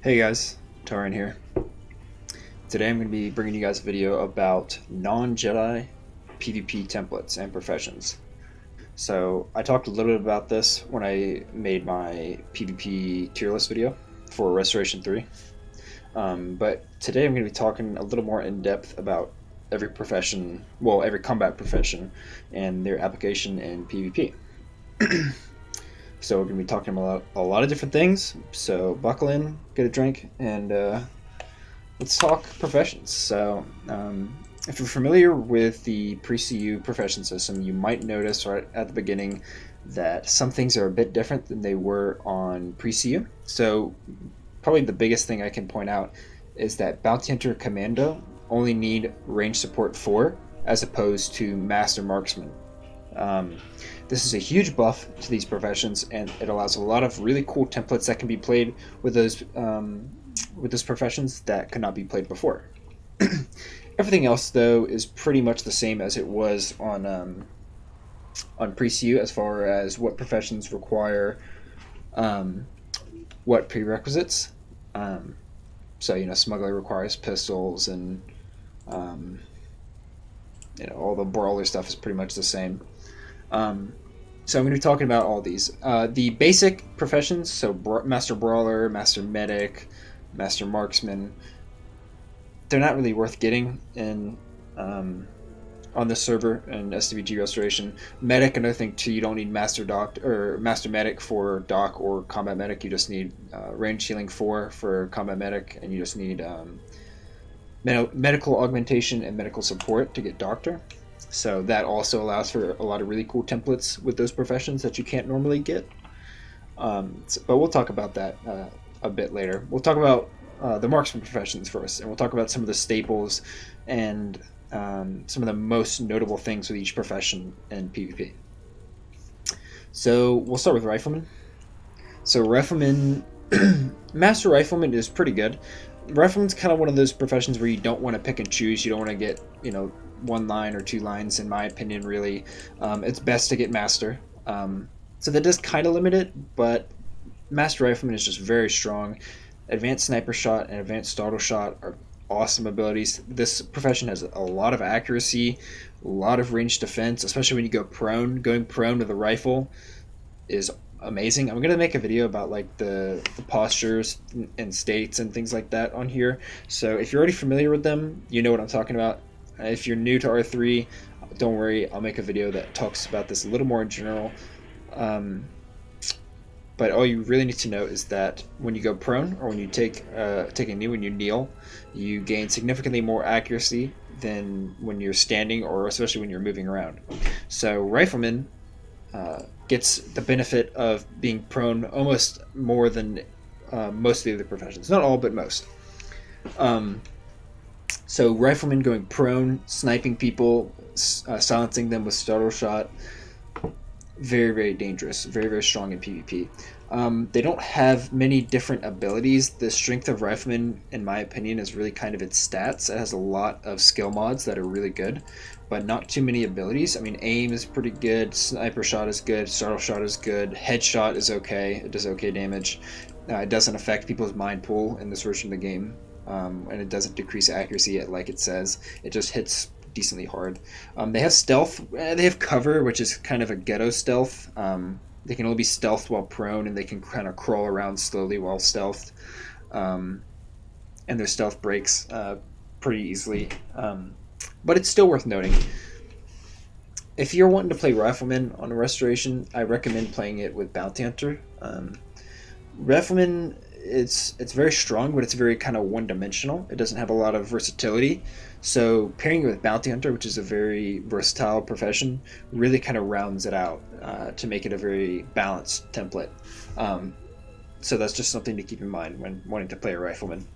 Hey guys, Taran here. Today I'm going to be bringing you guys a video about non-Jedi PvP templates and professions. So I talked a little bit about this when I made my PvP tier list video for Restoration 3. But today I'm going to be talking a little more in depth about every profession, well, every combat profession and their application in PvP. So we're going to be talking about a lot of different things. So buckle in, get a drink, and let's talk professions. So if you're familiar with the pre-CU profession system, you might notice right at the beginning that some things are a bit different than they were on pre-CU. So probably the biggest thing I can point out is that Bounty Hunter Commando only need range support 4 as opposed to Master Marksman. This is a huge buff to these professions, and it allows a lot of really cool templates that can be played with those professions that could not be played before. Everything else, though, is pretty much the same as it was on pre-CU as far as what professions require what prerequisites. So, Smuggler requires pistols, and all the brawler stuff is pretty much the same. So I'm going to be talking about all these. The basic professions, so Master Brawler, Master Medic, Master Marksman, they're not really worth getting in on this server in SWG Restoration. Medic, another thing too, you don't need Master Doc or Master Medic for Doc or Combat Medic. You just need range healing 4 for Combat Medic, and you just need medical augmentation and medical support to get Doctor. So that also allows for a lot of really cool templates with those professions that you can't normally get. But we'll talk about that a bit later. We'll talk about the marksman professions first, and we'll talk about some of the staples and some of the most notable things with each profession in PvP. So we'll start with Rifleman. So Rifleman, Master Rifleman is pretty good. Rifleman's kind of one of those professions where you don't want to pick and choose. You don't want to get, one line or 2 lines, in my opinion, really. It's best to get Master. So that does kind of limit it, but Master Rifleman is just very strong. Advanced Sniper Shot and Advanced Startle Shot are awesome abilities. This profession has a lot of accuracy, a lot of range defense, especially when you go prone. Going prone with a rifle is amazing. I'm going to make a video about like the postures and states and things like that on here. So if you're already familiar with them, you know what I'm talking about. If you're new to R3, don't worry, I'll make a video that talks about this a little more in general. But all you really need to know is that when you go prone, or when you take a knee, when you kneel, you gain significantly more accuracy than when you're standing, or especially when you're moving around. So Rifleman gets the benefit of being prone almost more than most of the other professions. Not all, but most. So Rifleman going prone, sniping people, silencing them with startle shot, very, very dangerous, very, very strong in PvP. They don't have many different abilities. The strength of Rifleman, in my opinion, is really kind of its stats. It has a lot of skill mods that are really good, but not too many abilities. I mean, aim is pretty good, sniper shot is good, startle shot is good, headshot is okay, it does okay damage. It doesn't affect people's mind pool in this version of the game, and it doesn't decrease accuracy like it says. It just hits decently hard. They have stealth, they have cover, which is kind of a ghetto stealth. They can only be stealthed while prone, and they can kind of crawl around slowly while stealthed. And their stealth breaks pretty easily. But it's still worth noting. If you're wanting to play Rifleman on a Restoration, I recommend playing it with Bounty Hunter. Rifleman, it's very strong, but it's very kind of one-dimensional. It doesn't have a lot of versatility. So pairing it with Bounty Hunter, which is a very versatile profession, really kind of rounds it out to make it a very balanced template. So that's just something to keep in mind when wanting to play a Rifleman.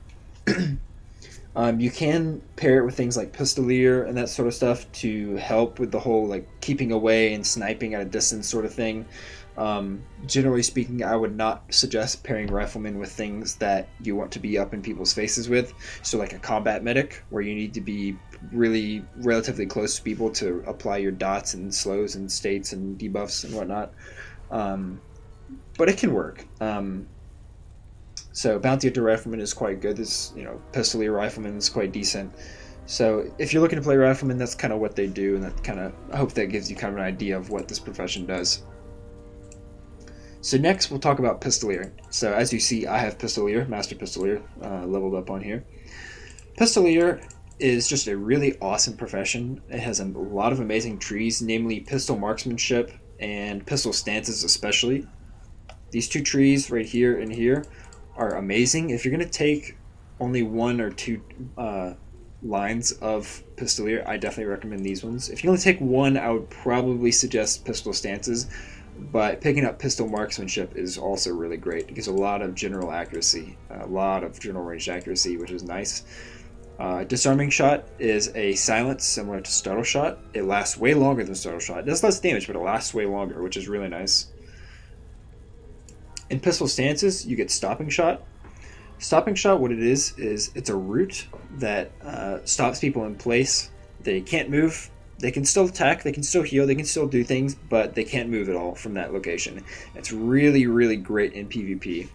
You can pair it with things like Pistolier and that sort of stuff to help with the whole like keeping away and sniping at a distance sort of thing. Generally speaking, I would not suggest pairing Rifleman with things that you want to be up in people's faces with. So like a Combat Medic, where you need to be really relatively close to people to apply your dots and slows and states and debuffs and whatnot. But it can work. So Bounty Hunter Rifleman is quite good. This, Pistolier Rifleman is quite decent. So if you're looking to play Rifleman, that's kind of what they do, and that kind of, I hope that gives you kind of an idea of what this profession does. So next we'll talk about Pistolier. So as you see, I have Pistolier, Master Pistolier, leveled up on here. Pistolier is just a really awesome profession. It has a lot of amazing trees, namely pistol marksmanship and pistol stances especially. These two trees right here and here are amazing. If you're going to take only one or two lines of Pistolier, I definitely recommend these ones. If you only take one, I would probably suggest pistol stances, but picking up pistol marksmanship is also really great. It gives a lot of general accuracy, a lot of general range accuracy, which is nice. Disarming shot is a silence similar to startle shot. It lasts way longer than startle shot. It does less damage, but it lasts way longer, which is really nice. In pistol stances, you get stopping shot. Stopping shot, what it is it's a root that stops people in place. They can't move. They can still attack. They can still heal. They can still do things, but they can't move at all from that location. It's really, really great in PvP.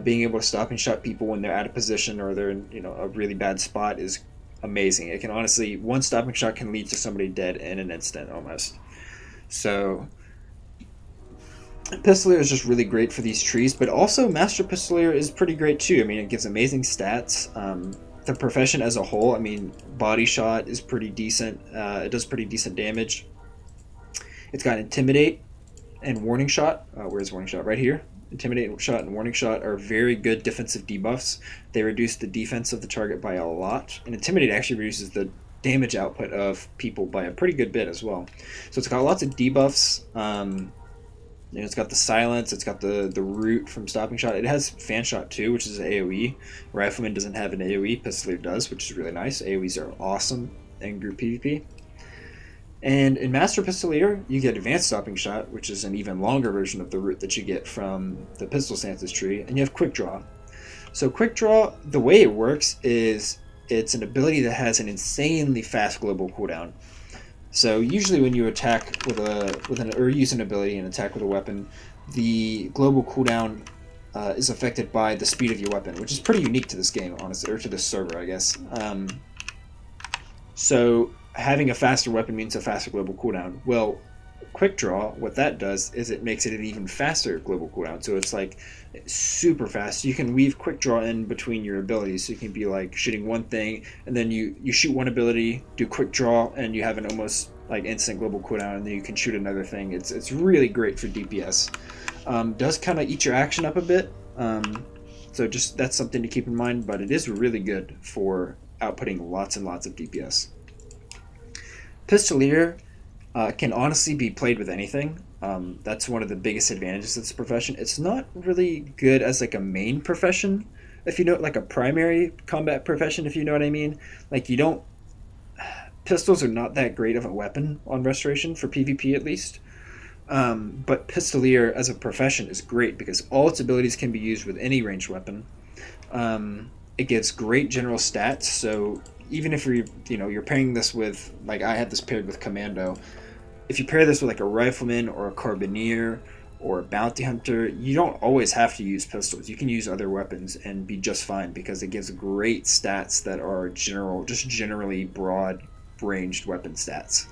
Being able to stop and shot people when they're out of position or they're in a really bad spot is amazing. It can honestly, one stopping shot can lead to somebody dead in an instant almost. So Pistolier is just really great for these trees, but also Master Pistolier is pretty great too. I mean, it gives amazing stats. The profession as a whole, I mean, body shot is pretty decent. It does pretty decent damage. It's got Intimidate and Warning Shot. Where's Warning Shot? Right here. Intimidate shot and Warning Shot are very good defensive debuffs. They reduce the defense of the target by a lot, and Intimidate actually reduces the damage output of people by a pretty good bit as well. So it's got lots of debuffs. It's got the silence. It's got the root from stopping shot. It has fan shot too, which is an AoE. Rifleman doesn't have an AoE. Pistolier does, which is really nice. AoEs are awesome in group PvP. And in Master Pistolier, you get Advanced Stopping Shot, which is an even longer version of the root that you get from the Pistol Stances tree, and you have Quick Draw. So Quick Draw, the way it works is it's an ability that has an insanely fast global cooldown. So usually when you attack or use an ability and attack with a weapon, the global cooldown is affected by the speed of your weapon, which is pretty unique to this game, honestly, or to this server, I guess. So having a faster weapon means a faster global cooldown. Well, Quick Draw, what that does is it makes it an even faster global cooldown. So it's like super fast. You can weave Quick Draw in between your abilities. So you can be like shooting one thing, and then you shoot one ability, do Quick Draw, and you have an almost like instant global cooldown, and then you can shoot another thing. It's really great for DPS. Does kind of eat your action up a bit. So just that's something to keep in mind, but it is really good for outputting lots and lots of DPS. Pistolier can honestly be played with anything. That's one of the biggest advantages of this profession. It's not really good as like a main profession, if you know, like a primary combat profession, if you know what I mean. Like pistols are not that great of a weapon on Restoration, for PvP at least. But Pistolier as a profession is great because all its abilities can be used with any ranged weapon. It gives great general stats, so even if you're pairing this with, like I had this paired with Commando, if you pair this with like a Rifleman or a Carbineer or a Bounty Hunter, you don't always have to use pistols. You can use other weapons and be just fine because it gives great stats that are generally broad ranged weapon stats,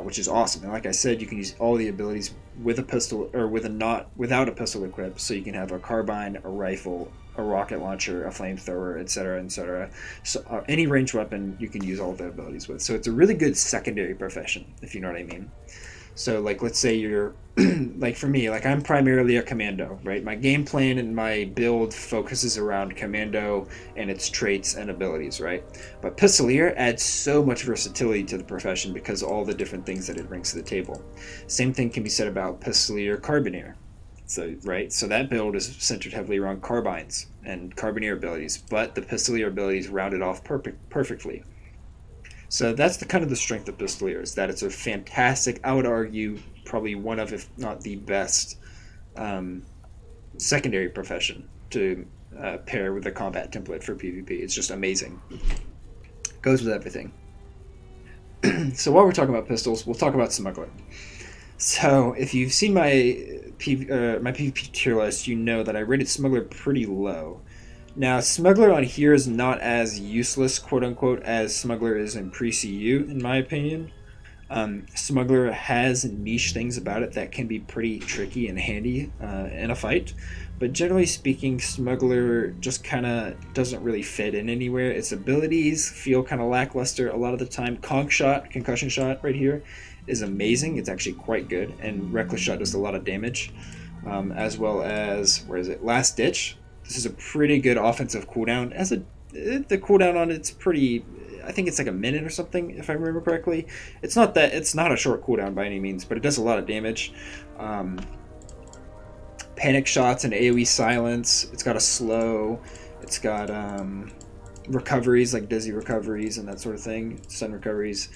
which is awesome. And like I said, you can use all the abilities with a pistol or without a pistol equipped, so you can have a carbine, a rifle, a rocket launcher, a flamethrower, etc., etc. So any ranged weapon you can use all the abilities with. So it's a really good secondary profession, if you know what I mean. So like, let's say you're like for me, like I'm primarily a Commando, right? My game plan and my build focuses around Commando and its traits and abilities, right? But Pistolier adds so much versatility to the profession because of all the different things that it brings to the table. Same thing can be said about Pistolier Carbineer. So that build is centered heavily around carbines and Carbineer abilities, but the Pistolier abilities round it off perfectly. So that's the kind of the strength of Pistolier, is that it's a fantastic, I would argue, probably one of, if not the best, secondary profession to pair with a combat template for PvP. It's just amazing. Goes with everything. So while we're talking about pistols, we'll talk about Smuggler. So if you've seen my PvP tier list, you know that I rated Smuggler pretty low. Now, Smuggler on here is not as useless, quote unquote, as Smuggler is in pre-CU, in my opinion. Smuggler has niche things about it that can be pretty tricky and handy in a fight, but generally speaking, Smuggler just kind of doesn't really fit in anywhere. Its abilities feel kind of lackluster a lot of the time. Conk Shot, Concussion Shot right here, is amazing. It's actually quite good, and Reckless Shot does a lot of damage, as well as, where is it, Last Ditch. This is a pretty good offensive cooldown. The cooldown on it's pretty, I think it's like a minute or something, if I remember correctly. It's not a short cooldown by any means, but it does a lot of damage. Panic Shots and AoE Silence. It's got a slow. It's got recoveries, like Dizzy recoveries and that sort of thing. Stun recoveries.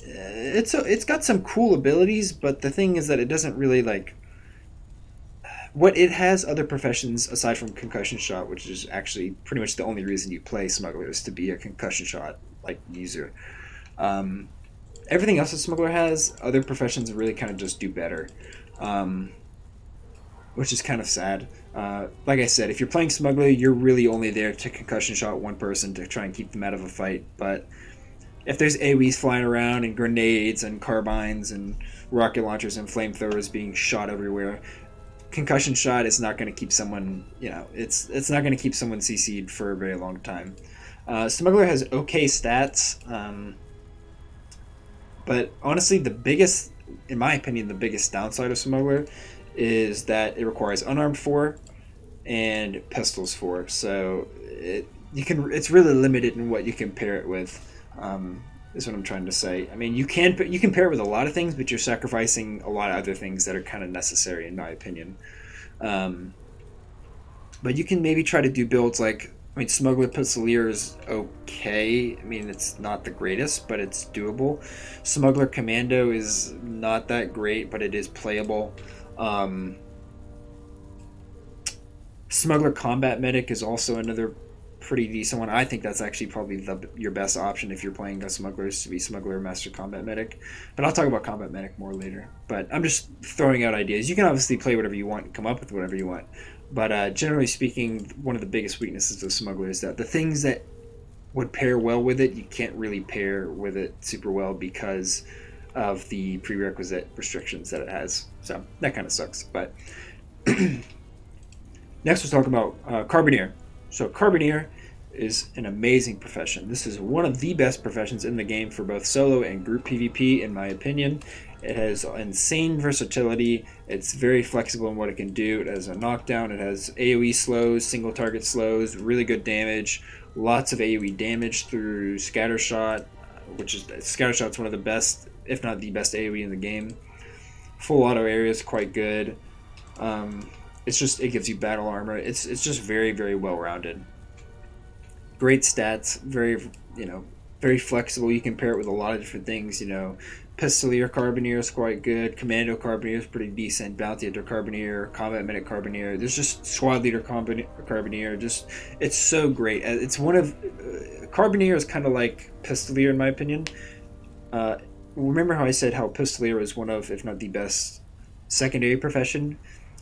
It's got some cool abilities, but the thing is that it doesn't really like. What it has other professions aside from Concussion Shot, which is actually pretty much the only reason you play Smuggler, is to be a Concussion Shot like user. Everything else that Smuggler has, other professions really kind of just do better, which is kind of sad. Like I said, if you're playing Smuggler, you're really only there to Concussion Shot one person to try and keep them out of a fight. But if there's AoEs flying around and grenades and carbines and rocket launchers and flamethrowers being shot everywhere, Concussion Shot is not going to keep someone, it's not going to keep someone CC'd for a very long time. Smuggler has okay stats, but honestly, in my opinion, the biggest downside of Smuggler is that it requires unarmed 4 and pistols 4. So it's really limited in what you can pair it with. Is what I'm trying to say. I mean, you can pair it with a lot of things, but you're sacrificing a lot of other things that are kind of necessary, in my opinion. But you can maybe try to do builds like, Smuggler Pistolier is okay. I mean, it's not the greatest, but it's doable. Smuggler Commando is not that great, but it is playable. Smuggler Combat Medic is also another pretty decent one. I think that's actually probably your best option if you're playing a Smuggler, is to be Smuggler Master Combat Medic. But I'll talk about Combat Medic more later. But I'm just throwing out ideas. You can obviously play whatever you want, come up with whatever you want. But generally speaking, one of the biggest weaknesses of Smuggler is that the things that would pair well with it, you can't really pair with it super well because of the prerequisite restrictions that it has. So that kind of sucks. But next we'll talk about Carbineer. So Carbineer is an amazing profession. This is one of the best professions in the game for both solo and group PvP, in my opinion. It has insane versatility. It's very flexible in what it can do. It has a knockdown. It has AoE slows, single target slows, really good damage, lots of AoE damage through Scattershot, which is Scattershot's one of the best, if not the best AoE in the game. Full auto area is quite good. It gives you battle armor. It's just very, very well rounded. Great stats, very flexible. You can pair it with a lot of different things. Pistolier Carbineer is quite good. Commando Carbineer is pretty decent. Bounty Hunter Carbineer, Combat Medic Carbineer. There's just Squad Leader Carbineer. It's so great. It's one of Carbineer is kind of like Pistolier in my opinion. Remember how I said how Pistolier is one of, if not the best, secondary profession?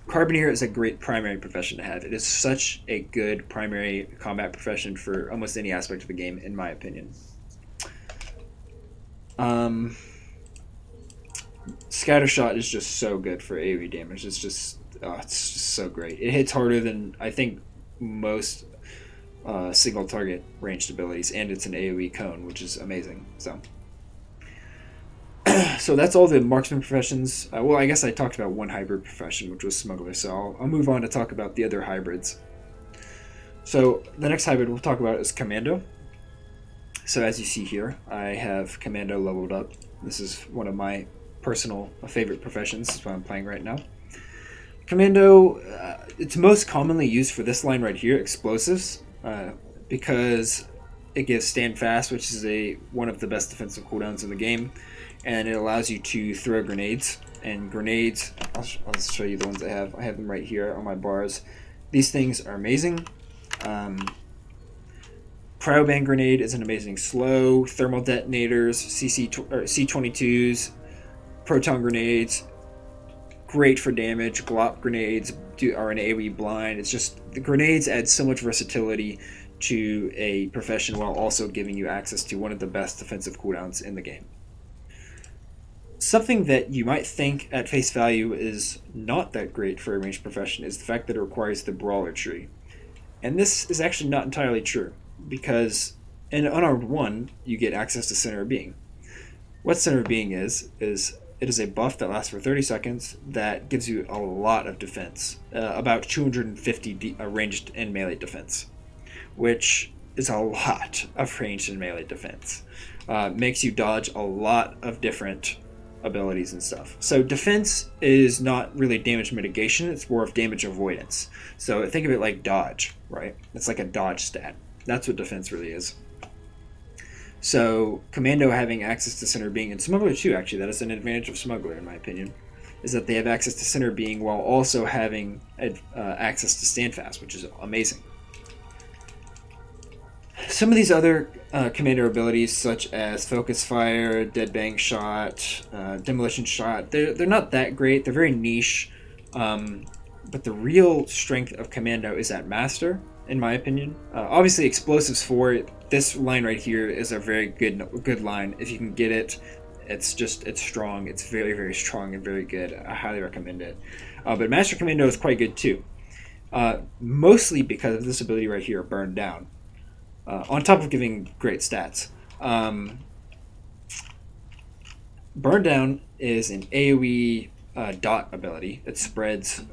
Carbineer is a great primary profession to have. It is such a good primary combat profession for almost any aspect of the game, in my opinion. Scattershot is just so good for AoE damage. It's just so great. It hits harder than, I think, most single target ranged abilities, and it's an AoE cone, which is amazing. So that's all the marksman professions. Well, I guess I talked about one hybrid profession, which was Smuggler, so I'll move on to talk about the other hybrids. So the next hybrid we'll talk about is Commando. So as you see here, I have Commando leveled up. This is one of my personal favorite professions. That's what I'm playing right now. Commando, it's most commonly used for this line right here, explosives, because it gives stand fast, which is one of the best defensive cooldowns in the game. And it allows you to throw grenades. And grenades, I'll show you the ones I have. I have them right here on my bars. These things are amazing. Cryoban grenade is an amazing slow. Thermal detonators, C22s, proton grenades. great for damage. Glop grenades are an AoE blind. It's just the grenades add so much versatility to a profession while also giving you access to one of the best defensive cooldowns in the game. Something that you might think at face value is not that great for a ranged profession is the fact that it requires the brawler tree. And this is actually not entirely true, because in Unarmed 1, you get access to Center of Being. What Center of Being is it is a buff that lasts for 30 seconds that gives you a lot of defense, about 250 ranged and melee defense, which is a lot of ranged and melee defense. Makes you dodge a lot of different abilities and stuff. So defense is not really damage mitigation, it's more of damage avoidance. So think of it like dodge, right? It's like a dodge stat. That's what defense really is. So Commando having access to Center Being, and Smuggler too, actually, that is an advantage of Smuggler in my opinion, is that they have access to Center Being while also having access to Standfast, which is amazing. Some of these other Commando abilities, such as Focus Fire, Dead Bang Shot, Demolition Shot, they're not that great. They're very niche. But the real strength of Commando is at Master, in my opinion. Obviously, Explosives 4, this line right here is a very good line. If you can get it, it's strong. It's very, very strong and very good. I highly recommend it. But Master Commando is quite good too. Mostly because of this ability right here, Burn Down. On top of giving great stats. Burn Down is an AoE dot ability that spreads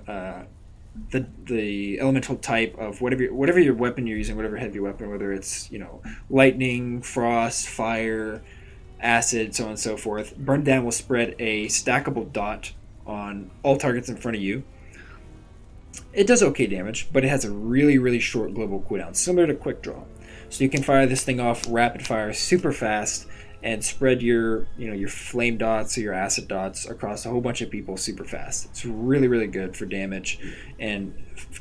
the elemental type of whatever your weapon you're using, whatever heavy weapon, whether it's lightning, frost, fire, acid, so on and so forth. Burn Down will spread a stackable dot on all targets in front of you. It does okay damage, but it has a really, really short global cooldown, similar to Quick Draw. So you can fire this thing off rapid fire super fast and spread your flame dots or your acid dots across a whole bunch of people super fast. It's really, really good for damage, and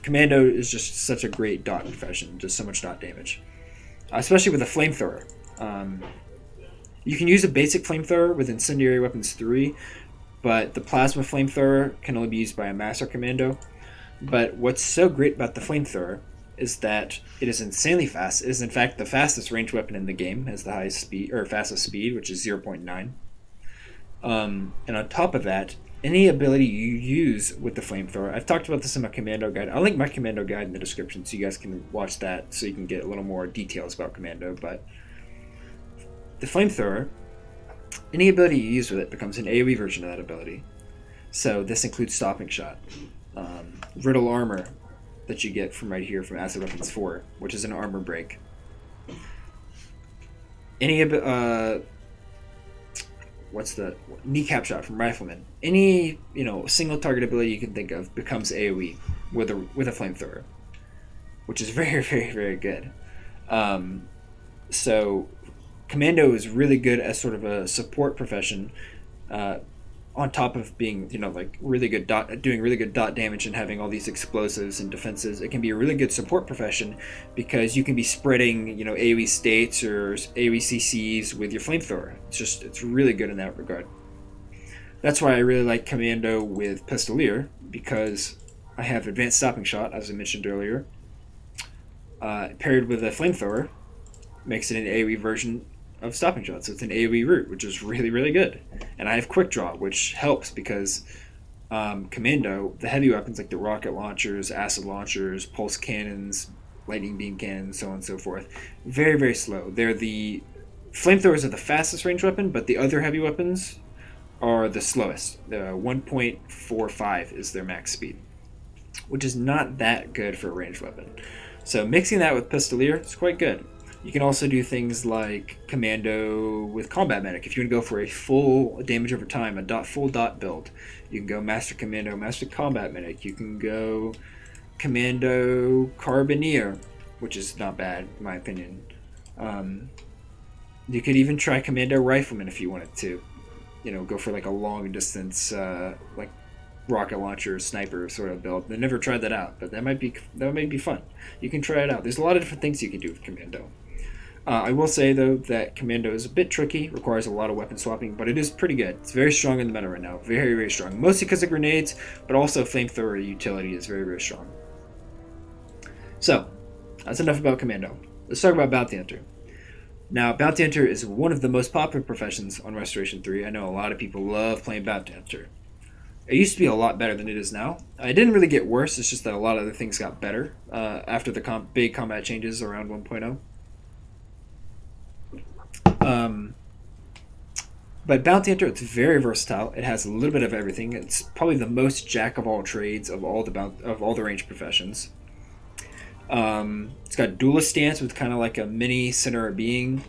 Commando is just such a great dot profession, just so much dot damage, especially with a flamethrower. You can use a basic flamethrower with Incendiary Weapons 3, but the plasma flamethrower can only be used by a Master Commando. But what's so great about the flamethrower is that it is insanely fast. It is in fact the fastest ranged weapon in the game, has the highest speed or fastest speed, which is 0.9. And on top of that, any ability you use with the flamethrower, I've talked about this in my Commando guide. I'll link my Commando guide in the description so you guys can watch that, so you can get a little more details about Commando. But the flamethrower, any ability you use with it becomes an AoE version of that ability. So this includes Stopping Shot, Riddle Armor, that you get from right here from Acid Weapons 4, which is an armor break. Any what's the Kneecap Shot from Rifleman? Any single target ability you can think of becomes AoE with a flamethrower, which is very, very, very good. So Commando is really good as sort of a support profession. On top of being, really good doing really good dot damage and having all these explosives and defenses, it can be a really good support profession because you can be spreading, AoE states or AoE CCs with your flamethrower. It's really good in that regard. That's why I really like Commando with Pistolier, because I have Advanced Stopping Shot, as I mentioned earlier, paired with a flamethrower, makes it an AoE version of Stopping Shot, so it's an AoE route, which is really, really good. And I have Quick Draw, which helps because Commando, the heavy weapons like the rocket launchers, acid launchers, pulse cannons, lightning beam cannons, so on and so forth, very, very slow. The flamethrowers are the fastest range weapon, but the other heavy weapons are the slowest. 1.45 is their max speed, which is not that good for a ranged weapon. So mixing that with Pistolier is quite good. You can also do things like Commando with Combat Medic. If you want to go for a full damage over time, full dot build, you can go Master Commando, Master Combat Medic. You can go Commando Carbineer, which is not bad in my opinion. You could even try Commando Rifleman if you wanted to. Go for like a long distance, like rocket launcher, sniper sort of build. I never tried that out, but that might be fun. You can try it out. There's a lot of different things you can do with Commando. I will say though that Commando is a bit tricky, requires a lot of weapon swapping, but it is pretty good. It's very strong in the meta right now, very very strong. Mostly because of grenades, but also flamethrower utility is very very strong. So that's enough about Commando. Let's talk about Bounty Hunter. Now, Bounty Hunter is one of the most popular professions on Restoration 3. I know a lot of people love playing Bounty Hunter. It used to be a lot better than it is now. It didn't really get worse, it's just that a lot of other things got better after the big combat changes around 1.0. But Bounty Hunter, it's very versatile. It has a little bit of everything. It's probably the most jack of all trades of all the range professions. It's got duelist stance with kind of like a mini center of being.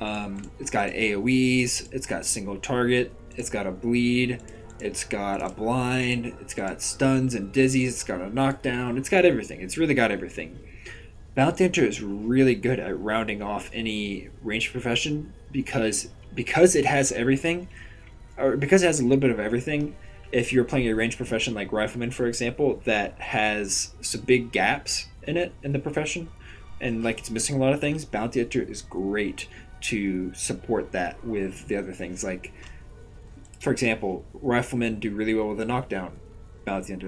It's got AoEs. It's got single target. It's got a bleed. It's got a blind. It's got stuns and dizzies. It's got a knockdown. It's got everything. It's really got everything. Bounty Hunter is really good at rounding off any range profession because it has everything, or because it has a little bit of everything. If you're playing a range profession like Rifleman, for example, that has some big gaps in it in the profession, and like it's missing a lot of things, Bounty Hunter is great to support that with the other things. Like, for example, Riflemen do really well with a knockdown. Bounty Hunter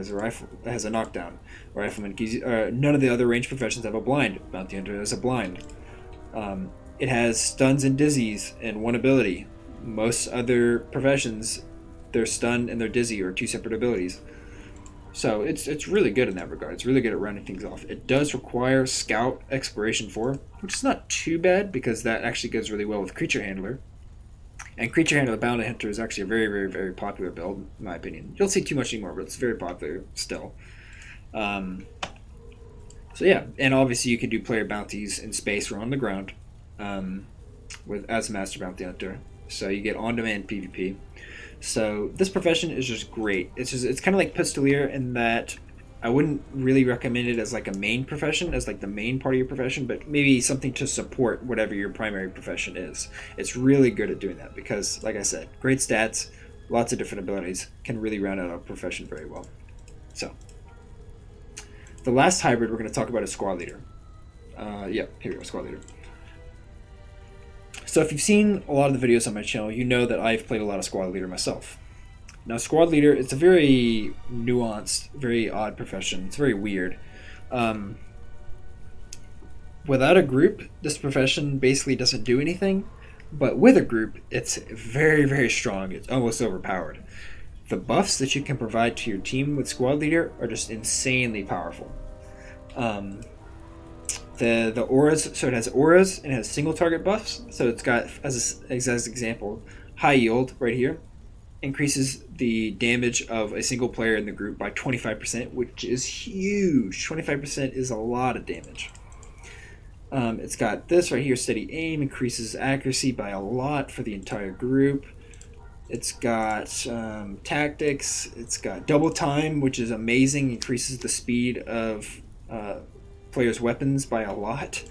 has a knockdown. Rifleman, none of the other range professions have a blind. Bounty Hunter has a blind. It has stuns and dizzies and one ability. Most other professions, their stun and their dizzy are two separate abilities. So it's really good in that regard. It's really good at rounding things off. It does require Scout Exploration 4, which is not too bad because that actually goes really well with Creature Handler. And Creature Handler Bounty Hunter is actually a very, very, very popular build, in my opinion. You don't see too much anymore, but it's very popular still. So yeah, and obviously you can do player bounties in space or on the ground as Master Bounty Hunter. So you get on-demand PvP. So this profession is just great. It's kind of like Pistolier in that I wouldn't really recommend it as like a main profession, as like the main part of your profession, but maybe something to support whatever your primary profession is. It's really good at doing that because, like I said, great stats, lots of different abilities, can really round out a profession very well. So the last hybrid we're going to talk about is Squad Leader. Here we go, Squad Leader. So if you've seen a lot of the videos on my channel, you know that I've played a lot of Squad Leader myself. Now, Squad Leader, it's a very nuanced, very odd profession. It's very weird. Without a group, this profession basically doesn't do anything. But with a group, it's very, very strong. It's almost overpowered. The buffs that you can provide to your team with Squad Leader are just insanely powerful. The auras, so it has auras and it has single target buffs. So it's got, as an example, high yield right here. Increases the damage of a single player in the group by 25%, which is huge. 25% is a lot of damage. It's got this right here, steady aim, increases accuracy by a lot for the entire group. It's got tactics. It's got double time, which is amazing, increases the speed of players' weapons by a lot.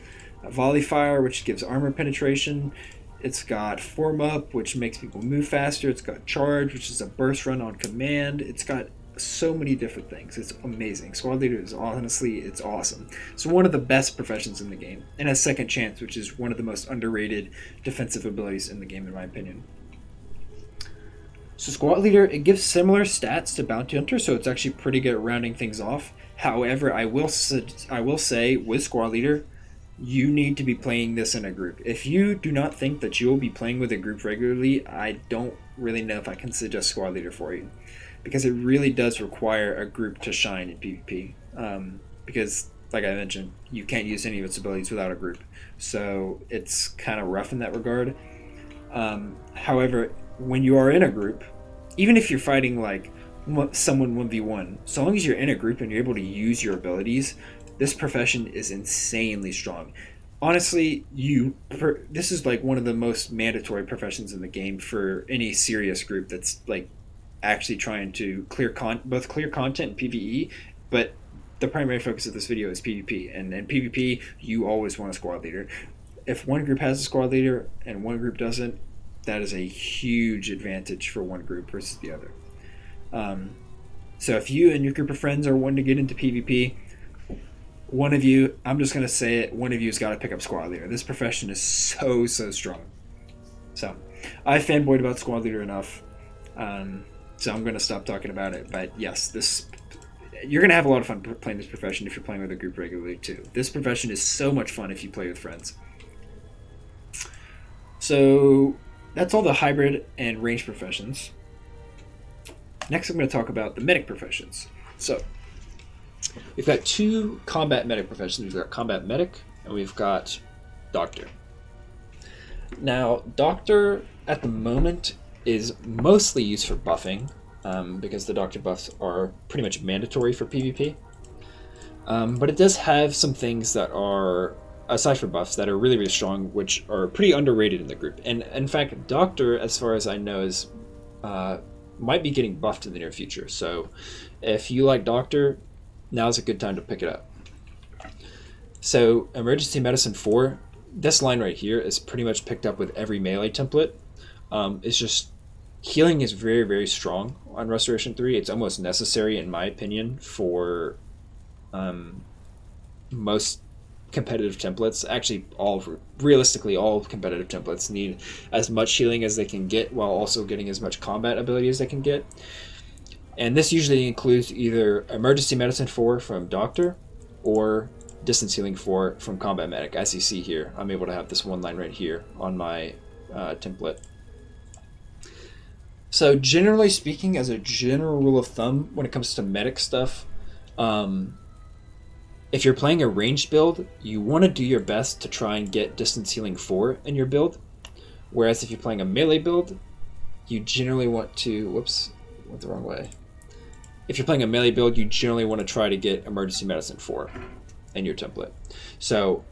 Volley fire, which gives armor penetration. It's got form up, which makes people move faster. It's got charge, which is a burst run on command. It's got so many different things. It's amazing. Squad Leader is honestly, it's awesome. It's one of the best professions in the game, and has Second Chance, which is one of the most underrated defensive abilities in the game, in my opinion. So Squad Leader, it gives similar stats to Bounty Hunter, so it's actually pretty good at rounding things off. However, I will say with Squad Leader, you need to be playing this in a group. If you do not think that you will be playing with a group regularly, I don't really know if I can suggest Squad Leader for you, because it really does require a group to shine in PvP. Because, like I mentioned, you can't use any of its abilities without a group, so it's kind of rough in that regard. However, when you are in a group, even if you're fighting like someone 1v1, so long as you're in a group and you're able to use your abilities, this profession is insanely strong. Honestly, this is like one of the most mandatory professions in the game for any serious group that's like actually trying to both clear content and PvE, but the primary focus of this video is PvP. And in PvP, you always want a Squad Leader. If one group has a Squad Leader and one group doesn't, that is a huge advantage for one group versus the other. So if you and your group of friends are wanting to get into PvP, one of you, I'm just going to say it, one of you has got to pick up Squad Leader. This profession is so strong. So, I fanboyed about Squad Leader enough, so I'm going to stop talking about it. But yes, you're going to have a lot of fun playing this profession if you're playing with a group regularly too. This profession is so much fun if you play with friends. So, that's all the hybrid and range professions. Next, I'm going to talk about the medic professions. So, we've got two combat medic professions. We've got combat medic and we've got doctor. Now, doctor at the moment is mostly used for buffing because the doctor buffs are pretty much mandatory for PvP. But it does have some things that are, aside from buffs, that are really strong, which are pretty underrated in the group. And in fact, doctor, as far as I know, is might be getting buffed in the near future. So if you like doctor, now's a good time to pick it up. So emergency medicine 4, this line right here is pretty much picked up with every melee template. It's just healing is very strong on Restoration 3. It's almost necessary, in my opinion, for most competitive templates. Actually, realistically all competitive templates need as much healing as they can get while also getting as much combat ability as they can get. And this usually includes either emergency medicine 4 from doctor or distance healing 4 from combat medic. As you see here, I'm able to have this one line right here on my template. So generally speaking, as a general rule of thumb, when it comes to medic stuff, if you're playing a ranged build, you want to do your best to try and get distance healing 4 in your build. Whereas if you're playing a melee build, you generally want to, whoops, went the wrong way. If you're playing a melee build, you generally want to try to get emergency medicine 4 in your template. So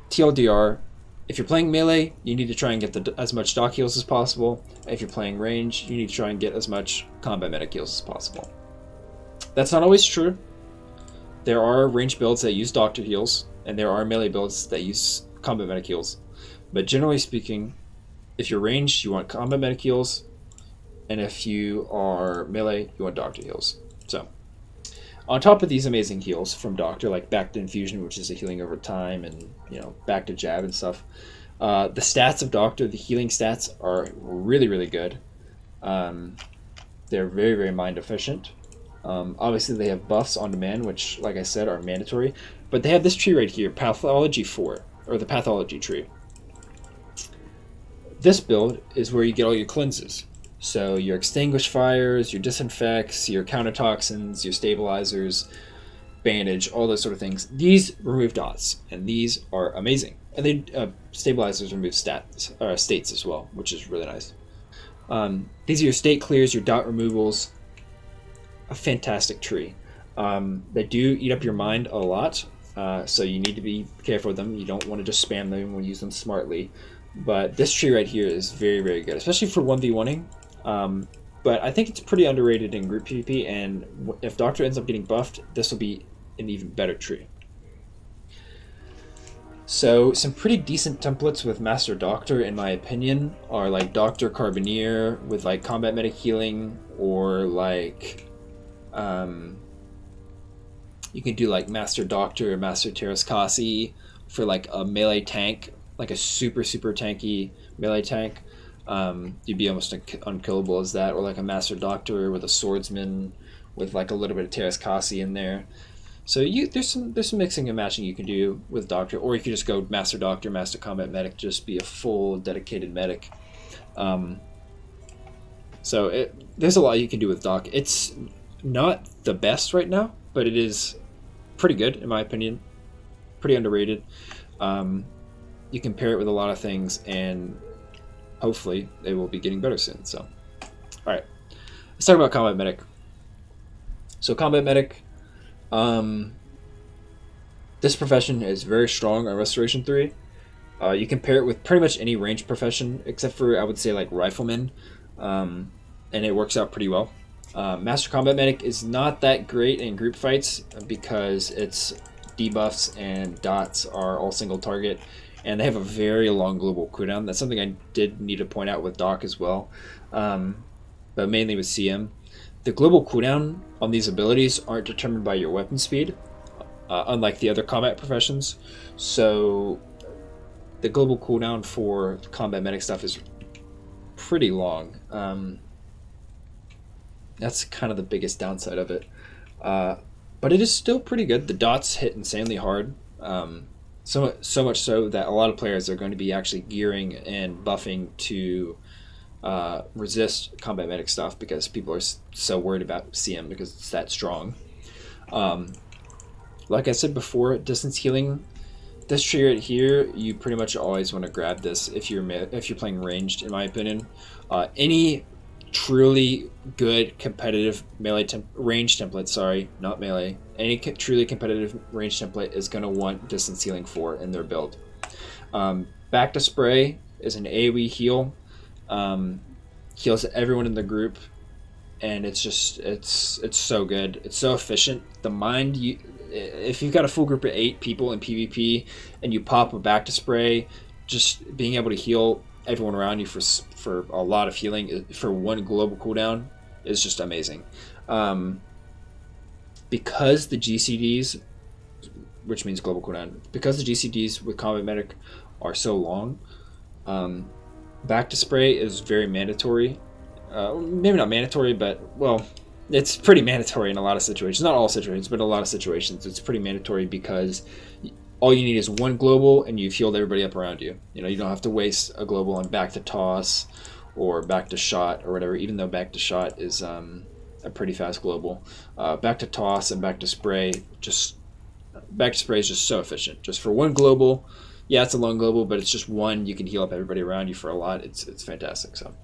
TLDR, if you're playing melee, you need to try and get as much doc heals as possible. If you're playing range, you need to try and get as much combat medic heals as possible. That's not always true. There are range builds that use doctor heals, and there are melee builds that use combat medic heals. But generally speaking, if you're ranged, you want combat medic heals, and if you are melee, you want doctor heals. So, on top of these amazing heals from doctor, like back to infusion, which is a healing over time, and back to jab and stuff, the stats of doctor, the healing stats, are really good. They're very mind efficient. Obviously, they have buffs on demand, which, like I said, are mandatory. But they have this tree right here, Pathology 4, or the Pathology tree. This build is where you get all your cleanses. So your Extinguish Fires, your Disinfects, your Countertoxins, your Stabilizers, Bandage, all those sort of things. These remove dots, and these are amazing. And they Stabilizers remove states as well, which is really nice. These are your state clears, your dot removals. A fantastic tree. They do eat up your mind a lot, so you need to be careful with them. You don't want to just spam them, you want to use them smartly. But this tree right here is very good, especially for 1v1ing. But I think it's pretty underrated in group PvP, and if Doctor ends up getting buffed, this will be an even better tree. So some pretty decent templates with Master Doctor, in my opinion, are like Doctor Carboneer with like combat medic healing, or like you can do like Master Doctor or Master Terrascasi for like a melee tank, like a super tanky melee tank. You'd be almost unkillable as that, or like a Master Doctor with a swordsman with like a little bit of Terrascasi in there. So there's some mixing and matching you can do with Doctor, or you could just go Master Doctor, Master Combat Medic, just be a full dedicated medic. So there's a lot you can do with Doc. It's not the best right now, but it is pretty good in my opinion. Pretty underrated. You can pair it with a lot of things, and hopefully they will be getting better soon. So, all right, let's talk about Combat Medic. So Combat Medic, this profession is very strong on Restoration 3. You can pair it with pretty much any ranged profession, except for, I would say, like Rifleman, and it works out pretty well. Master Combat Medic is not that great in group fights because its debuffs and dots are all single target, and they have a very long global cooldown. That's something I did need to point out with Doc as well, but mainly with CM. The global cooldown on these abilities aren't determined by your weapon speed. unlike the other combat professions. So the global cooldown for combat medic stuff is pretty long. That's kind of the biggest downside of it. But it is still pretty good. The dots hit insanely hard. So much so that a lot of players are going to be actually gearing and buffing to resist combat medic stuff because people are so worried about CM because it's that strong. Like I said before, distance healing, this tree right here, you pretty much always want to grab this if you're playing ranged, in my opinion. Any truly good competitive melee range template, sorry, not melee. Any truly competitive range template is going to want distance healing 4 in their build. Back to spray is an AoE heal. Heals everyone in the group, and it's so good. It's so efficient. The mind, if you've got a full group of 8 people in PvP and you pop a back to spray, just being able to heal everyone around you for a lot of healing for one global cooldown is just amazing. Because the GCDs, which means global cooldown, because the GCDs with combat medic are so long, back to spray is very mandatory. Maybe not mandatory, but well, it's pretty mandatory in a lot of situations. Not all situations, but a lot of situations it's pretty mandatory because all you need is one global and you've healed everybody up around you. You know, you don't have to waste a global on back to toss or back to shot or whatever, even though back to shot is a pretty fast global. Back to toss and back to spray is just so efficient. Just for one global, yeah, it's a long global, but it's just one. You can heal up everybody around you for a lot. It's fantastic. So,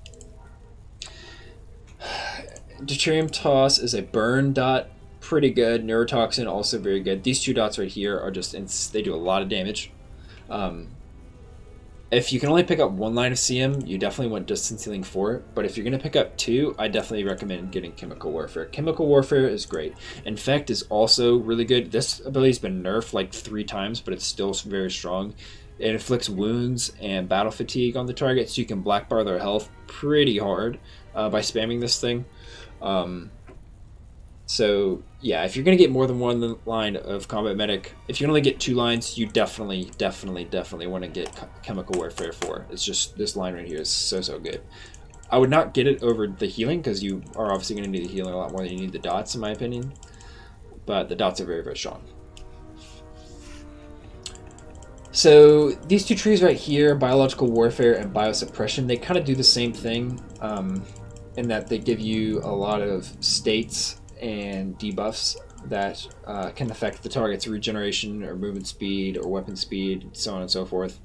Deuterium Toss is a burn dot, pretty good. Neurotoxin also very good. These 2 dots right here are just they do a lot of damage. If you can only pick up 1 line of CM, you definitely want distance healing 4. But if you're going to pick up 2, I definitely recommend getting Chemical Warfare. Chemical Warfare is great. Infect is also really good. This ability's been nerfed like 3 times, but it's still very strong. It inflicts wounds and battle fatigue on the target, so you can black bar their health pretty hard by spamming this thing. So yeah, if you're going to get more than 1 line of combat medic, if you only get 2 lines, you definitely want to get Chemical Warfare 4. It's just, this line right here is so good. I would not get it over the healing because you are obviously going to need the healing a lot more than you need the dots, in my opinion. But the dots are very strong. So these 2 trees right here, Biological Warfare and Biosuppression, they kind of do the same thing in that they give you a lot of states and debuffs that can affect the target's regeneration or movement speed or weapon speed, so on and so forth.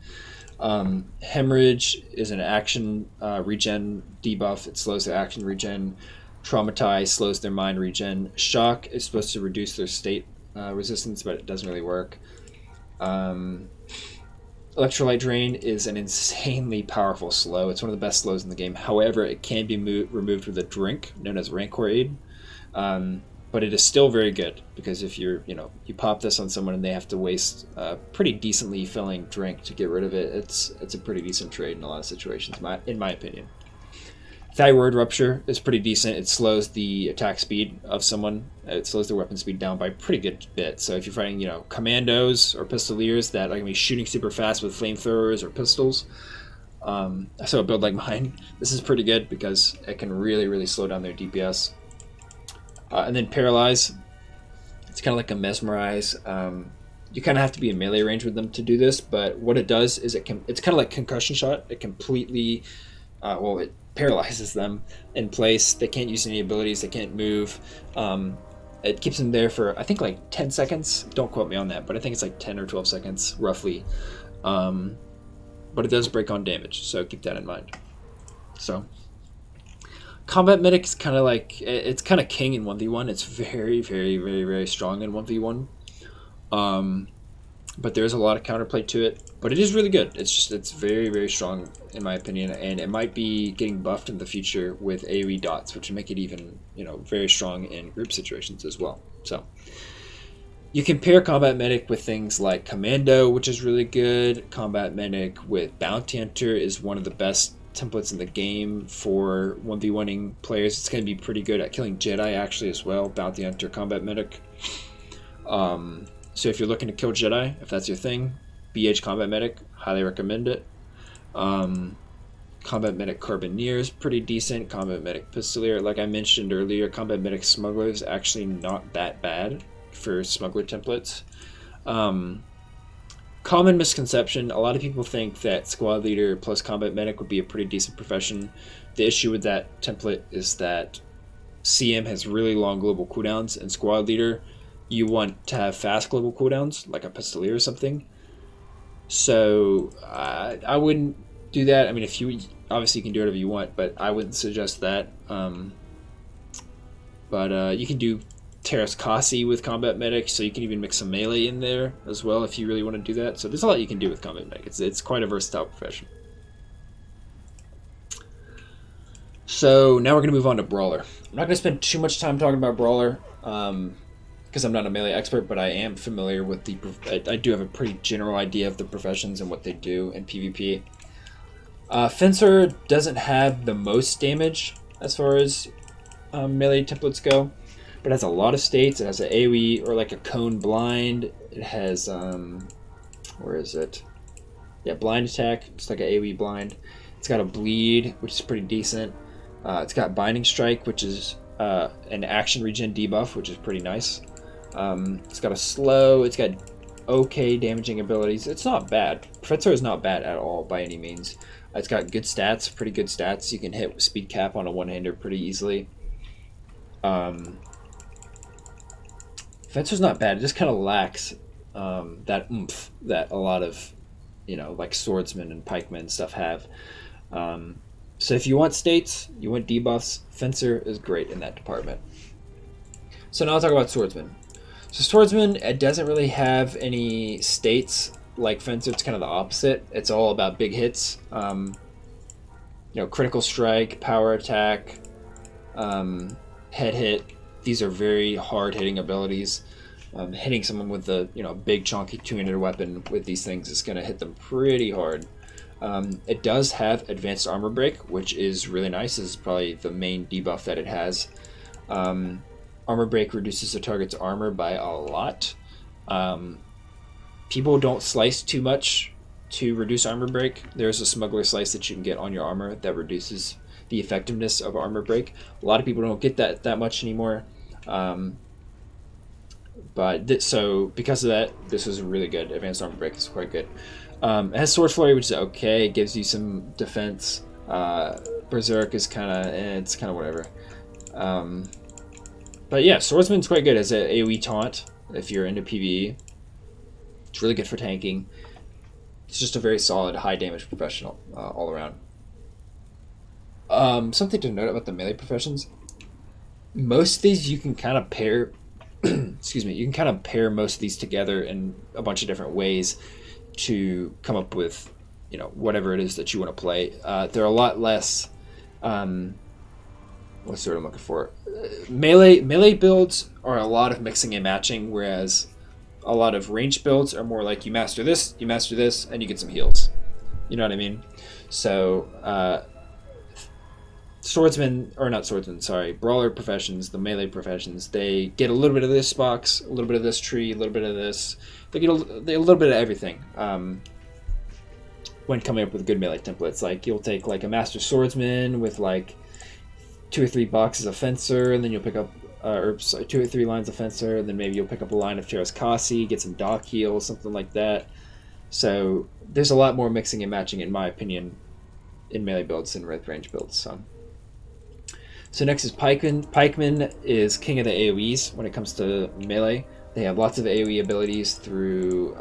Hemorrhage is an action regen debuff. It slows their action regen. Traumatize slows their mind regen. Shock is supposed to reduce their state resistance, but it doesn't really work. Electrolyte Drain is an insanely powerful slow. It's one of the best slows in the game. However, it can be removed with a drink known as Rancor Aid. But it is still very good because if you pop this on someone and they have to waste a pretty decently filling drink to get rid of it, it's a pretty decent trade in a lot of situations, in my opinion. Thyroid Rupture is pretty decent. It slows the attack speed of someone. It slows their weapon speed down by a pretty good bit. So if you're fighting, commandos or pistoliers that are going to be shooting super fast with flamethrowers or pistols, so a build like mine, this is pretty good because it can really slow down their DPS. And then Paralyze, it's kind of like a Mesmerize. You kind of have to be in melee range with them to do this, but what it does is it's kind of like Concussion Shot. It completely, it paralyzes them in place. They can't use any abilities. They can't move. It keeps them there for, I think, like 10 seconds. Don't quote me on that, but I think it's like 10 or 12 seconds, roughly. But it does break on damage, so keep that in mind. So, Combat Medic is kind of like, it's kind of king in 1v1. It's very strong in 1v1. But there's a lot of counterplay to it. But it is really good. It's very strong in my opinion, and it might be getting buffed in the future with AoE dots, which would make it even, very strong in group situations as well. So you can pair Combat Medic with things like Commando, which is really good. Combat Medic with Bounty Hunter is one of the best templates in the game for 1v1ing players. It's going to be pretty good at killing Jedi actually as well. Bounty Hunter, Combat Medic. So if you're looking to kill Jedi, if that's your thing, BH Combat Medic, highly recommend it. Combat Medic Carbineer is pretty decent. Combat Medic Pistolier, like I mentioned earlier, Combat Medic Smuggler is actually not that bad for smuggler templates. Common misconception, a lot of people think that Squad Leader plus Combat Medic would be a pretty decent profession. The issue with that template is that CM has really long global cooldowns, and Squad Leader, you want to have fast global cooldowns, like a Pistolier or something. So I wouldn't do that. I mean, if you obviously you can do whatever you want, but I wouldn't suggest that. But you can do Terrace Kasi with Combat Medic, so you can even mix some melee in there as well if you really want to do that. So there's a lot you can do with Combat Medic. It's quite a versatile profession. So now we're going to move on to Brawler. I'm not going to spend too much time talking about Brawler because I'm not a melee expert, but I am familiar with the... I do have a pretty general idea of the professions and what they do in PvP. Fencer doesn't have the most damage as far as melee templates go, but it has a lot of states. It has an AoE or like a cone blind. It has where is it? Yeah, blind attack. It's like an AoE blind. It's got a bleed, which is pretty decent. It's got binding strike, which is an action regen debuff, which is pretty nice. It's got a slow. It's got okay damaging abilities. It's not bad. Fencer is not bad at all by any means. It's got good stats, pretty good stats. You can hit speed cap on a one-hander pretty easily. Fencer's not bad. It just kind of lacks that oomph that a lot of, like swordsmen and pikemen and stuff have. So if you want states, you want debuffs, Fencer is great in that department. So now I'll talk about swordsman. So swordsman, it doesn't really have any states like Fencer. It's kind of the opposite. It's all about big hits. Critical strike, power attack, head hit. These are very hard hitting abilities. Hitting someone with a big chunky two-handed weapon with these things is going to hit them pretty hard. It does have advanced armor break, which is really nice. This is probably the main debuff that it has. Armor break reduces the target's armor by a lot. People don't slice too much to reduce armor break. There's a smuggler slice that you can get on your armor that reduces the effectiveness of armor break. A lot of people don't get that much anymore. So because of that, this is really good. Advanced armor break is quite good. It has sword flurry, which is okay. It gives you some defense. Berserk is it's kind of whatever. But yeah, swordsman's quite good as an AoE taunt if you're into PvE. It's really good for tanking. It's just a very solid, high damage professional all around. Something to note about the melee professions. Most of these you can kind of pair. Excuse me. You can kind of pair most of these together in a bunch of different ways to come up with, whatever it is that you want to play. They're a lot less. What's the word I'm looking for? Melee builds are a lot of mixing and matching, whereas a lot of ranged builds are more like you master this, and you get some heals. You know what I mean? So, brawler professions, the melee professions, they get a little bit of this box, a little bit of this tree, a little bit of this. They get a little bit of everything when coming up with good melee templates. Like, you'll take like a master swordsman with like 2 or 3 boxes of fencer, and then you'll pick up 2 or 3 lines of fencer, and then maybe you'll pick up a line of Terrace Kasi, get some dock heal, something like that. So there's a lot more mixing and matching, in my opinion, in melee builds than with range builds. So next is Pikeman. Pikeman is king of the AoEs when it comes to melee. They have lots of AoE abilities through,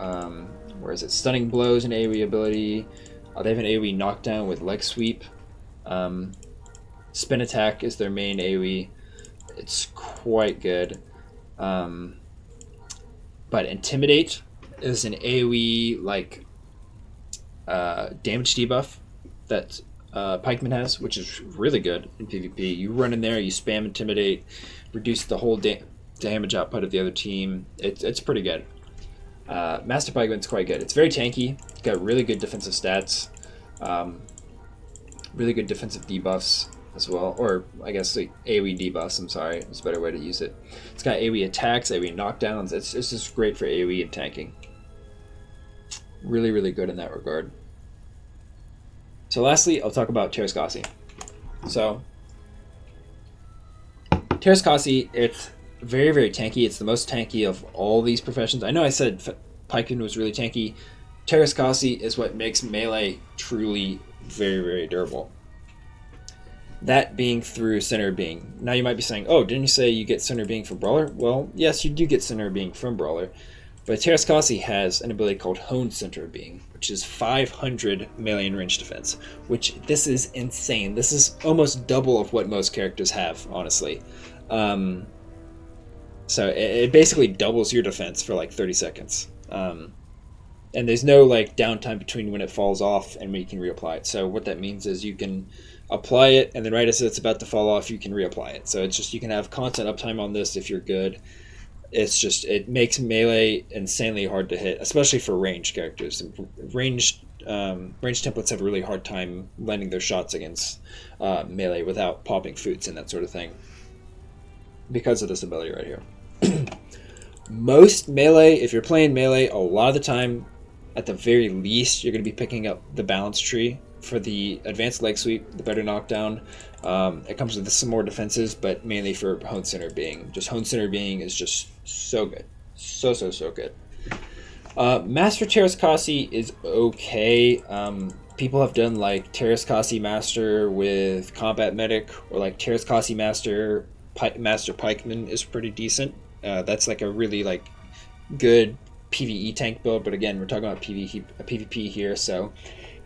Stunning Blows, an AoE ability. They have an AoE knockdown with leg sweep. Spin attack is their main AoE. It's quite good. But Intimidate is an AoE damage debuff that Pikeman has, which is really good in PvP. You run in there, you spam Intimidate, reduce the whole damage output of the other team. It's pretty good. Master Pikeman's quite good. It's very tanky. It's got really good defensive stats, really good defensive debuffs. as well, or I guess like AoE debuffs. I'm sorry, it's a better way to use it. It's got AoE attacks, AoE knockdowns. It's just great for AoE and tanking. Really, really good in that regard. So lastly, I'll talk about Terrascasi. So Terrascasi, it's very, very tanky. It's the most tanky of all these professions. I know I said Pikeman was really tanky. Terrascasi is what makes melee truly very, very durable. That being through Center Being. Now you might be saying, oh, didn't you say you get Center Being from Brawler? Well, yes, you do get Center Being from Brawler. But Terrascasi has an ability called Honed Center Being, which is 500 melee and range defense, which this is insane. This is almost double of what most characters have, honestly. So it basically doubles your defense for like 30 seconds. And there's no like downtime between when it falls off and when you can reapply it. So what that means is you can apply it, and then right as it's about to fall off, you can reapply it. So it's just, you can have constant uptime on this if you're good. It's just, it makes melee insanely hard to hit, especially for ranged characters. Ranged templates have a really hard time landing their shots against melee without popping foots and that sort of thing, because of this ability right here. Most melee, if you're playing melee, a lot of the time, at the very least, you're going to be picking up the balance tree for the advanced leg sweep, the better knockdown. It comes with some more defenses, but mainly for Honed Center Being. Just Honed Center Being is just so good. So good. Master Terrascasi is okay. People have done like Terrascasi Master with Combat Medic, or like Terrascasi Master Pikeman is pretty decent. That's like a really like good PvE tank build, but again, we're talking about PvP here, so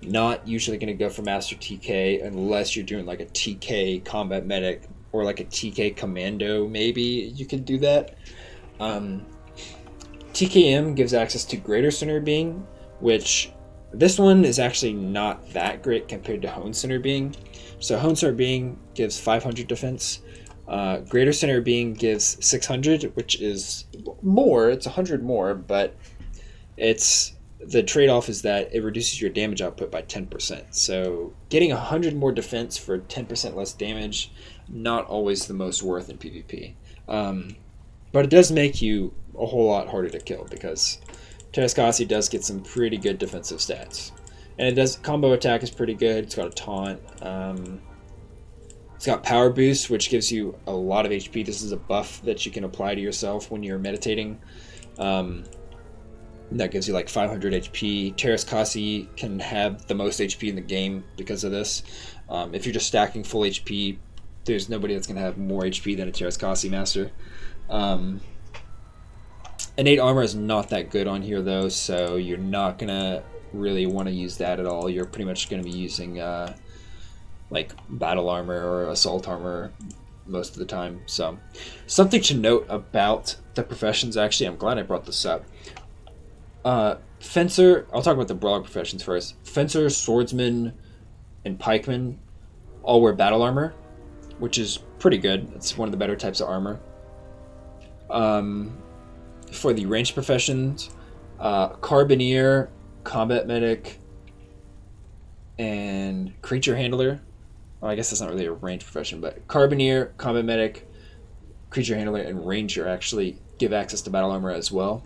not usually going to go for Master TK unless you're doing like a TK Combat Medic or like a TK Commando. Maybe you could do that. TKM gives access to Greater Center Being, which this one is actually not that great compared to Honed Center Being. So Honed Center Being gives 500 defense. Greater Center Being gives 600, which is more. It's 100 more, but it's the trade-off is that it reduces your damage output by 10%. So getting 100 more defense for 10% less damage, not always the most worth in PvP. But it does make you a whole lot harder to kill, because Terrascasi does get some pretty good defensive stats. And it does, combo attack is pretty good. It's got a taunt. It's got Power Boost, which gives you a lot of HP. This is a buff that you can apply to yourself when you're meditating. That gives you like 500 HP. Terrascasi can have the most HP in the game because of this. If you're just stacking full HP, there's nobody that's going to have more HP than a Terrascasi Master. Innate Armor is not that good on here though, so you're not going to really want to use that at all. You're pretty much going to be using like Battle Armor or Assault Armor most of the time. So something to note about the professions, actually, I'm glad I brought this up. Fencer, I'll talk about the brawler professions first. Fencer, Swordsman, and Pikeman all wear Battle Armor, which is pretty good. It's one of the better types of armor. For the ranged professions, Carbineer, Combat Medic, and Creature Handler. Well, I guess that's not really a ranged profession, but Carbineer, Combat Medic, Creature Handler, and Ranger actually give access to Battle Armor as well.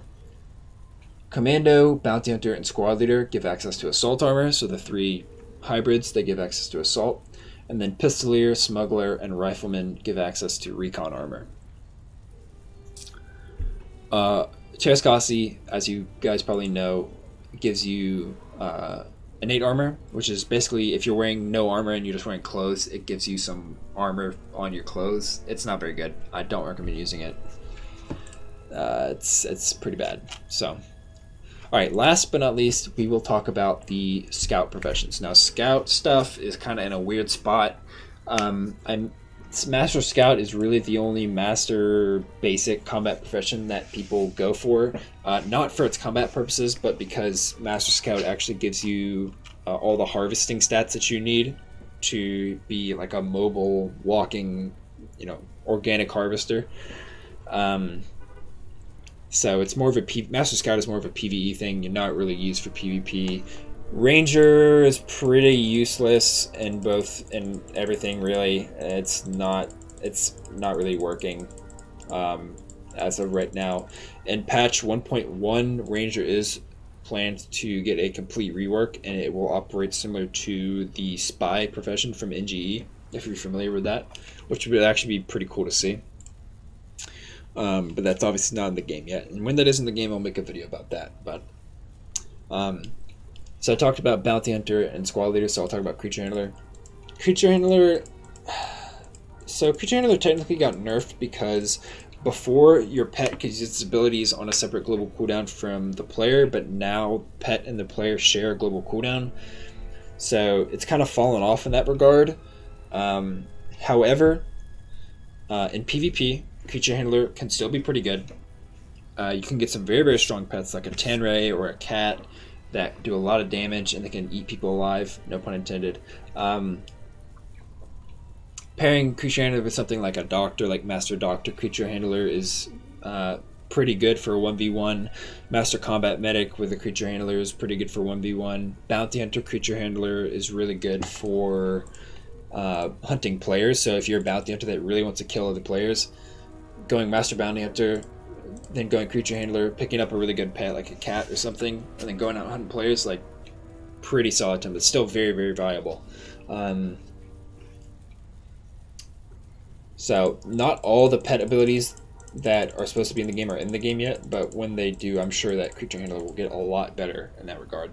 Commando, Bounty Hunter, and Squad Leader give access to Assault Armor, so the three hybrids, they give access to Assault. And then Pistolier, Smuggler, and Rifleman give access to Recon Armor. Terrascasi, as you guys probably know, gives you innate armor, which is basically if you're wearing no armor and you're just wearing clothes, it gives you some armor on your clothes. It's not very good. I don't recommend using it. It's pretty bad. So, all right, last but not least, we will talk about the scout professions. Now, scout stuff is kind of in a weird spot. Master Scout is really the only master basic combat profession that people go for. Not for its combat purposes, but because Master Scout actually gives you all the harvesting stats that you need to be like a mobile, walking, organic harvester. So it's more of Master Scout is more of a PvE thing. You're not really used for PvP. Ranger is pretty useless in everything really. It's not really working as of right now. In patch 1.1, Ranger is planned to get a complete rework, and it will operate similar to the spy profession from NGE, if you're familiar with that, which would actually be pretty cool to see. But that's obviously not in the game yet, and when that is in the game, I'll make a video about that. But so I talked about Bounty Hunter and Squad Leader, so I'll talk about Creature Handler. Creature Handler technically got nerfed because before your pet could use its abilities on a separate global cooldown from the player, but now pet and the player share a global cooldown. So it's kind of fallen off in that regard. However, in PvP, Creature Handler can still be pretty good. You can get some very, very strong pets like a Tanray or a cat that do a lot of damage and they can eat people alive, no pun intended. Pairing Creature Handler with something like a Doctor, like Master Doctor Creature Handler, is pretty good for a 1v1. Master Combat Medic with a Creature Handler is pretty good for 1v1. Bounty Hunter Creature Handler is really good for hunting players. So if you're a Bounty Hunter that really wants to kill other players, going Master Bounty Hunter, then going Creature Handler, picking up a really good pet like a cat or something, and then going out hunting players, like, pretty solid template. It's still very, very viable. So not all the pet abilities that are supposed to be in the game are in the game yet, but when they do, I'm sure that Creature Handler will get a lot better in that regard.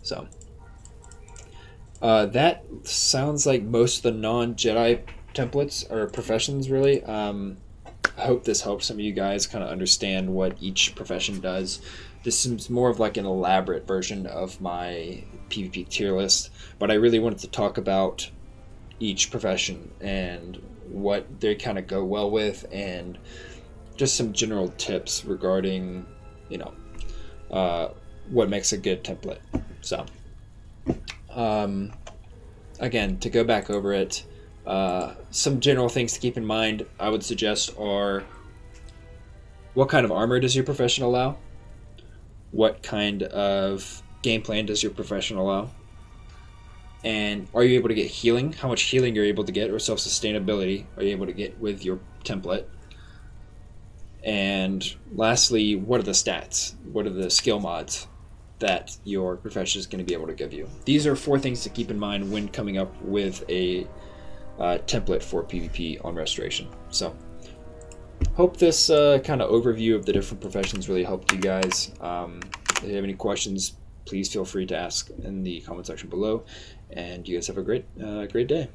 So that sounds like most of the non-Jedi templates or professions, really. I hope this helps some of you guys kind of understand what each profession does. This is more of like an elaborate version of my PvP tier list, but I really wanted to talk about each profession and what they kind of go well with, and just some general tips regarding, what makes a good template. So, again, to go back over it, some general things to keep in mind I would suggest are: what kind of armor does your profession allow? What kind of game plan does your profession allow? And are you able to get healing? How much healing you're able to get, or self-sustainability are you able to get with your template? And lastly, what are the stats? What are the skill mods that your profession is going to be able to give you? These are 4 things to keep in mind when coming up with a template for PvP on Restoration. So, hope this kind of overview of the different professions really helped you guys. If you have any questions, please feel free to ask in the comment section below. And you guys have a great day.